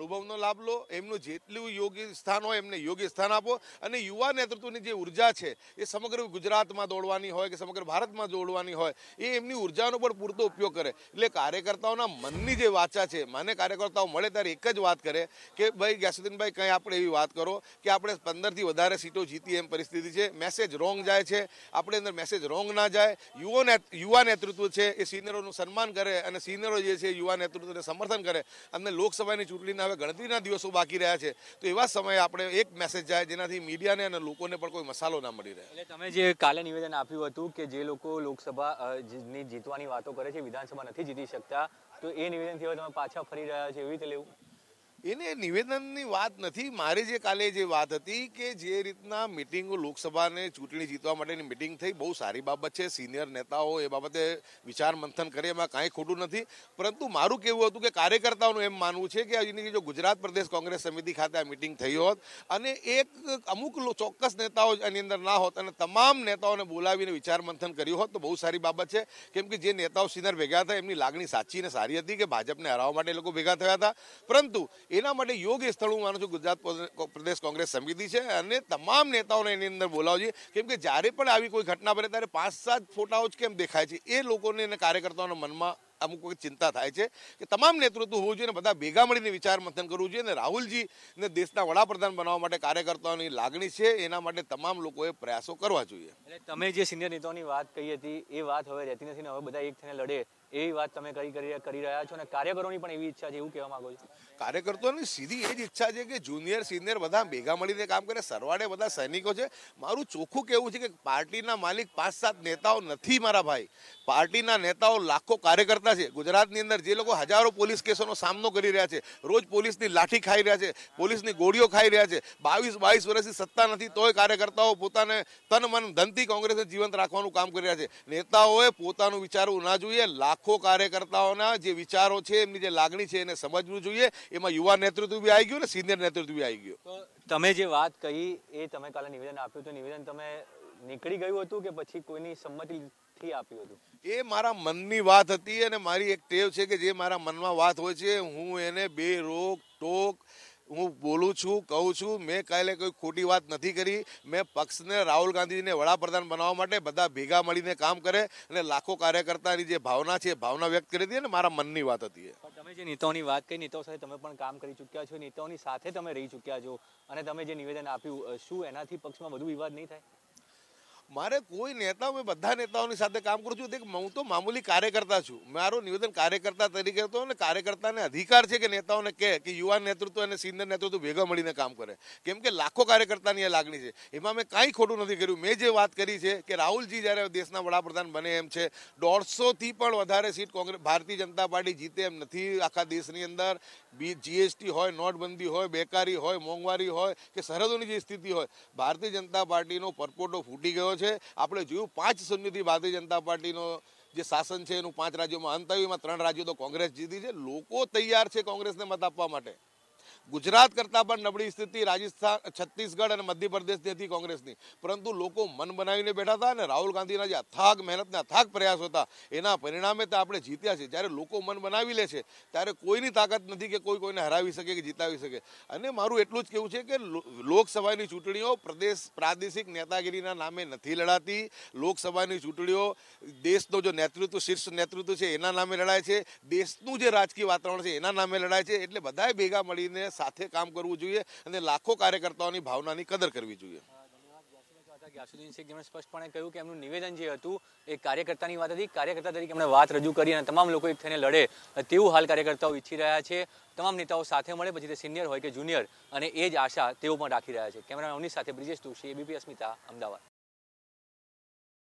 અનુભવનો લાભ લો, એમનું જેટલું યોગ્ય સ્થાન હોય એમને યોગ્ય સ્થાન આપો અને યુવા નેતૃત્વની જે ઉર્જા છે એ સમગ્ર ગુજરાતમાં દોડવાની હોય કે સમગ્ર ભારતમાં દોડવાની હોય એ એમની ઉર્જાનો પણ પૂરતો ઉપયોગ કરે. એટલે કાર્યકર્તાઓના મનની જે વાચા છે, મને કાર્યકર્તાઓ મળે ત્યારે એક જ વાત કરે કે ભાઈ ગ્યાસુદ્દીનભાઈ કંઈ આપણે એવી વાત કરો કે આપણે 15થી વધારે સીટો જીતી એમ પરિસ્થિતિ છે, મેસેજ રોંગ જાય છે, આપણે અંદર મેસેજ રોંગ ના જાય. યુવા નેતૃત્વ છે એ સિનિયરોનું સન્માન કરે અને સિનિયરો જે છે યુવા નેતૃત્વને સમર્થન કરે. અને લોકસભાની ચૂંટણીના હવે ગણતરીના દિવસો બાકી રહ્યા છે, તો એવા સમયે આપણે એક મેસેજ જાય જેનાથી મીડિયાને અને લોકોને પણ કોઈ મસાલો ના મળી રહે. એટલે તમે જે કાલે નિવેદન આપ્યું હતું કે જે લોકો લોકસભાની જીતવાની વાતો કરે છે, વિધાનસભા નથી જીતી શકતા, તો એ નિવેદનથી હવે તમે પાછા ફરી રહ્યા છે એવી રીતે લેવું? એને નિવેદનની વાત નથી. મારી જે કાલે જે વાત હતી કે જે રીતના મિટિંગો લોકસભાને ચૂંટણી જીતવા માટેની મિટિંગ થઈ, બહુ સારી બાબત છે. સિનિયર નેતાઓ એ બાબતે વિચાર મંથન કરે એમાં કાંઈ ખોટું નથી. પરંતુ મારું કહેવું હતું કે કાર્યકર્તાઓનું એમ માનવું છે કે જો ગુજરાત પ્રદેશ કોંગ્રેસ સમિતિ ખાતે આ મિટિંગ થઈ હોત અને અમુક ચોક્કસ નેતાઓ એની અંદર ના હોત અને તમામ નેતાઓને બોલાવીને વિચાર મંથન કર્યું હોત તો બહુ સારી બાબત છે. કેમ કે જે નેતાઓ સિનિયર ભેગા થયા એમની લાગણી સાચી અને સારી હતી કે ભાજપને હરાવવા માટે લોકો ભેગા થયા હતા. પરંતુ એના માટે યોગ્ય સ્થળ હું માનું છું ગુજરાત પ્રદેશ કોંગ્રેસ સમિતિ છે અને તમામ નેતાઓને એની અંદર બોલાવજો. કેમ કે જ્યારે પણ આવી કોઈ ઘટના બને ત્યારે 5-7 ફોટાઓ જ કેમ દેખાય છે એ લોકોને અને કાર્યકર્તાઓના મનમાં અમુક વખત ચિંતા થાય છે કે તમામ નેતૃત્વ હોવું જોઈએ ને બધા ભેગા મળીને વિચાર મંથન કરવું જોઈએ. અને રાહુલજીને દેશના વડાપ્રધાન બનાવવા માટે કાર્યકર્તાઓની લાગણી છે, એના માટે તમામ લોકોએ પ્રયાસો કરવા જોઈએ. એટલે તમે જે સિનિયર નેતાઓની વાત કહી હતી એ વાત હવે રહેતી નથી ને હવે બધા એક થઈને લડે એવી વાત તમે કરી રહ્યા છો અને કાર્યકરોની પણ એવી ઈચ્છા છે એવું કહેવા માંગો છો? કાર્યકર્તાઓની સીધી એ જ ઈચ્છા છે કે જુનિયર સિનિયર બધા ભેગા મળીને કામ કરે. સરવાળે બધા સૈનિકો છે. મારું ચોખ્ખું કહેવું છે કે પાર્ટીના માલિક 5-7 નેતાઓ નથી મારા ભાઈ. પાર્ટીના નેતાઓ લાખો કાર્યકર્તા છે. ગુજરાતની અંદર જે લોકો હજારો પોલીસ કેસોનો સામનો કરી રહ્યા છે, રોજ પોલીસની લાઠી ખાઈ રહ્યા છે, પોલીસની ગોળીઓ ખાઈ રહ્યા છે, 22 વર્ષથી સત્તા નથી તોય કાર્યકર્તાઓ પોતાને તન મન ધનથી કોંગ્રેસને જીવંત રાખવાનું કામ કરી રહ્યા છે. નેતાઓએ પોતાનું વિચારવું ના જોઈએ. લાખો કાર્યકર્તાઓના જે વિચારો છે, એમની જે લાગણી છે એને સમજવું જોઈએ. એમાં યુવા નેતૃત્વ બી આવી ગયું ને સિનિયર નેતૃત્વ બી આવી ગયું. તો તમે જે વાત કહી એ તમે કાલે નિવેદન આપ્યું તો નિવેદન તમે નીકળી ગયું હતું કે પછી કોઈની સંમતિથી આપ્યું હતું? એ મારા મનની વાત હતી અને મારી એક ટેવ છે કે જે મારા મનમાં વાત હોય છે હું એને બે રોક ટોક હું બોલું છું, કહું છું. મેં કાલે કોઈ ખોટી વાત નથી કરી. મેં પક્ષને રાહુલ ગાંધીજીને વડાપ્રધાન બનાવવા માટે બધા ભેગા મળીને કામ કરે અને લાખો કાર્યકર્તાની જે ભાવના છે એ ભાવના વ્યક્ત કરી હતી અને મારા મનની વાત હતી. તમે જે નેતાઓની વાત કરી, નેતાઓ સાથે તમે પણ કામ કરી ચૂક્યા છો, નેતાઓની સાથે તમે રહી ચૂક્યા છો અને તમે જે નિવેદન આપ્યું, શું એનાથી પક્ષમાં વધુ વિવાદ નહીં થાય? મારે કોઈ નેતા, મેં બધા નેતાઓની સાથે કામ કરું છું. હું તો મામૂલી કાર્યકર્તા છું. મારું નિવેદન કાર્યકર્તા તરીકે હતો અને કાર્યકર્તાને અધિકાર છે કે નેતાઓને કહે કે યુવા નેતૃત્વ અને સિનિયર નેતૃત્વ ભેગા મળીને કામ કરે. કેમ કે લાખો કાર્યકર્તાની એ લાગણી છે. એમાં મેં કાંઈ ખોટું નથી કર્યું. મેં જે વાત કરી છે કે રાહુલજી જ્યારે દેશના વડાપ્રધાન બને એમ છે, 150થી પણ વધારે સીટ ભારતીય જનતા પાર્ટી જીતે એમ નથી આખા દેશની અંદર. જીએસટી હોય, નોટબંધી હોય, બેકારી હોય, મોંઘવારી હોય કે સરહદોની જે સ્થિતિ હોય, ભારતીય જનતા પાર્ટીનો પરપોટો ફૂટી ગયો છે. આપણે જોયું 5-0થી ભારતીય જનતા પાર્ટીનો જે શાસન છે એનું 5 રાજ્યોમાં અંત આવ્યું. એમાં 3 રાજ્યો તો કોંગ્રેસ જીતી છે. લોકો તૈયાર છે કોંગ્રેસને મત આપવા માટે. ગુજરાત કરતાં પણ નબળી સ્થિતિ રાજસ્થાન, છત્તીસગઢ અને મધ્યપ્રદેશની હતી કોંગ્રેસની. પરંતુ લોકો મન બનાવીને બેઠા હતા અને રાહુલ ગાંધીના જે અથાગ મહેનતના અથાગ પ્રયાસો હતા એના પરિણામે તો આપણે જીત્યા છે. જ્યારે લોકો મન બનાવી લે છે ત્યારે કોઈની તાકાત નથી કે કોઈ કોઈને હરાવી શકે કે જીતાવી શકે. અને મારું એટલું જ કહેવું છે કે લોકસભાની ચૂંટણીઓ પ્રાદેશિક નેતાગીરીના નામે નથી લડાતી. લોકસભાની ચૂંટણીઓ દેશનો જો નેતૃત્વ, શીર્ષ નેતૃત્વ છે એના નામે લડાય છે. દેશનું જે રાજકીય વાતાવરણ છે એના નામે લડાય છે. એટલે બધાએ ભેગા મળીને સાથે કામ કરવું જોઈએ અને લાખો કાર્યકર્તાઓની ભાવનાની કદર કરવી જોઈએ. ગ્યાસુદ્દીન શેખ જેમણે સ્પષ્ટપણે કહ્યું કે એમનું નિવેદન જે હતું એ કાર્યકર્તાની વાત હતી. કાર્યકર્તા તરીકે એમણે વાત રજૂ કરી અને તમામ લોકો એક થઈને લડે તેવું હાલ કાર્યકર્તાઓ ઈચ્છી રહ્યા છે. તમામ નેતાઓ સાથે મળે, પછી તે સિનિયર હોય કે જુનિયર, અને એ જ આશા તેઓ પણ રાખી રહ્યા છે. કેમેરામેન અવનીશ સાથે બ્રિજેશ દોશી, એબીપી અસ્મિતા, અમદાવાદ.